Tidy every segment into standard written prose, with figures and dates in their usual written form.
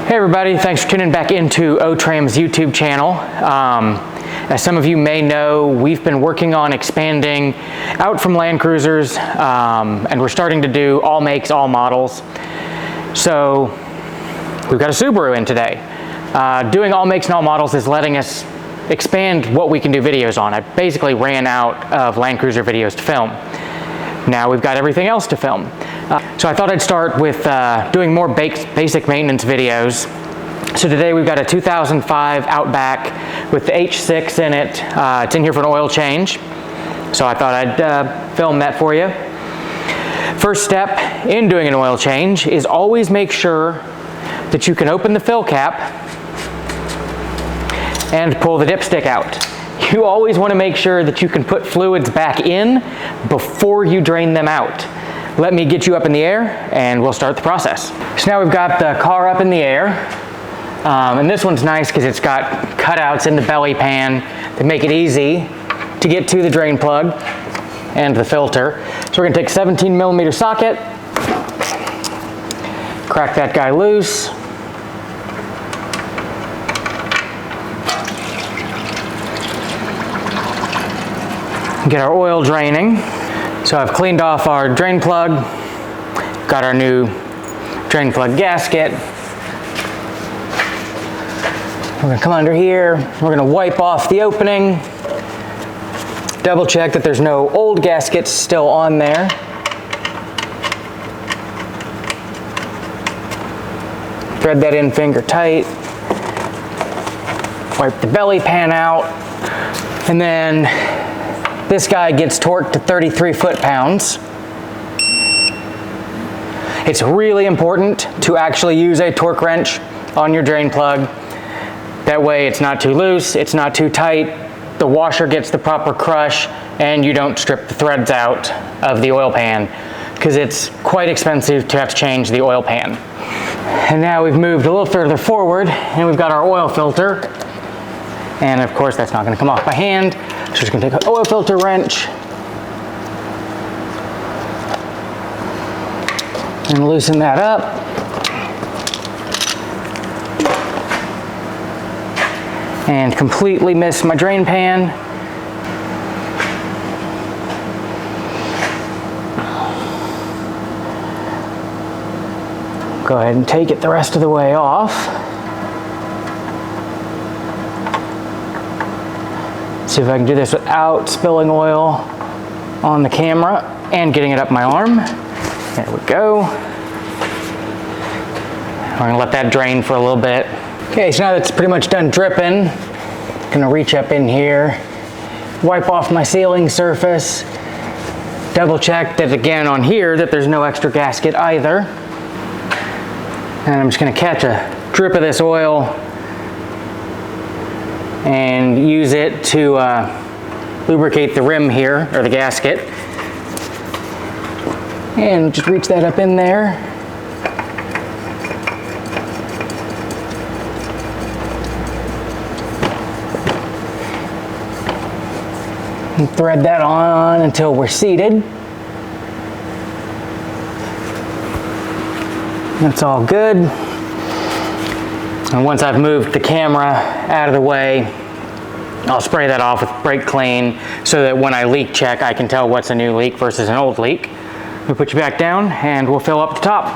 Hey everybody, thanks for tuning back into OTRAM's YouTube channel. As some of you may know, we've been working on expanding out from Land Cruisers, and we're starting to do all makes, all models. So we've got a Subaru in today. Doing all makes and all models is letting us expand what we can do videos on. I basically ran out of Land Cruiser videos to film. Now we've got everything else to film. So I thought I'd start with doing more basic maintenance videos. So today we've got a 2005 Outback with the H6 in it. It's in here for an oil change. So I thought I'd film that for you. First step in doing an oil change is always make sure that you can open the fill cap and pull the dipstick out. You always want to make sure that you can put fluids back in before you drain them out. Let me get you up in the air and we'll start the process. So now we've got the car up in the air. And this one's nice because it's got cutouts in the belly pan that make it easy to get to the drain plug and the filter. So we're gonna take a 17mm socket, crack that guy loose. Get our oil draining. So I've cleaned off our drain plug, got our new drain plug gasket. We're gonna come under here, we're gonna wipe off the opening, double check that there's no old gaskets still on there. Thread that in finger tight, wipe the belly pan out, and then this guy gets torqued to 33 foot-pounds. It's really important to actually use a torque wrench on your drain plug. That way it's not too loose, it's not too tight, the washer gets the proper crush, and you don't strip the threads out of the oil pan, because it's quite expensive to have to change the oil pan. And now we've moved a little further forward, and we've got our oil filter. And of course that's not going to come off by hand. So just going to take an oil filter wrench and loosen that up. And completely miss my drain pan. Go ahead and take it the rest of the way off. See if I can do this without spilling oil on the camera and getting it up my arm. There we go. We're gonna let that drain for a little bit. Okay, so now that's pretty much done dripping. Gonna reach up in here, wipe off my sealing surface, double check that again on here that there's no extra gasket either. And I'm just gonna catch a drip of this oil and use it to lubricate the rim here, or the gasket. And just reach that up in there. And thread that on until we're seated. That's all good. And once I've moved the camera out of the way, I'll spray that off with brake clean so that when I leak check, I can tell what's a new leak versus an old leak. We'll put you back down and we'll fill up the top.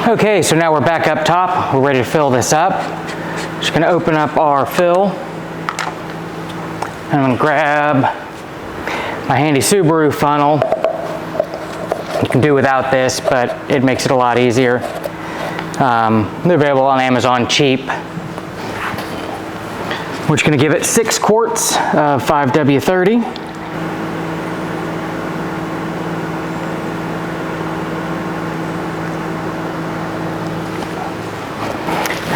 Okay, so now we're back up top. We're ready to fill this up. Just gonna open up our fill. I'm gonna grab my handy Subaru funnel. You can do without this, but it makes it a lot easier. They're available on Amazon cheap. We're just going to give it 6 quarts of 5W30.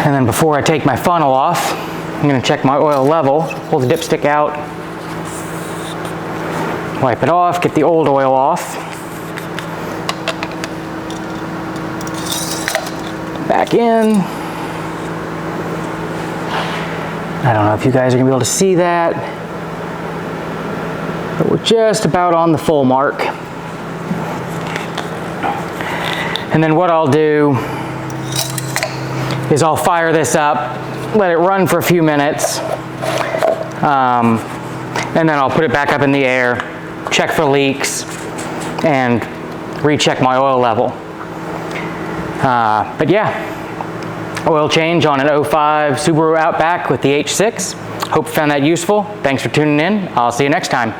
And then before I take my funnel off, I'm going to check my oil level, pull the dipstick out, wipe it off, get the old oil off. Back in. I don't know if you guys are gonna be able to see that, but we're just about on the full mark. And then what I'll do is I'll fire this up, let it run for a few minutes, and then I'll put it back up in the air, check for leaks, and recheck my oil level. But yeah, oil change on an 05 Subaru Outback with the H6. Hope you found that useful. Thanks for tuning in. I'll see you next time.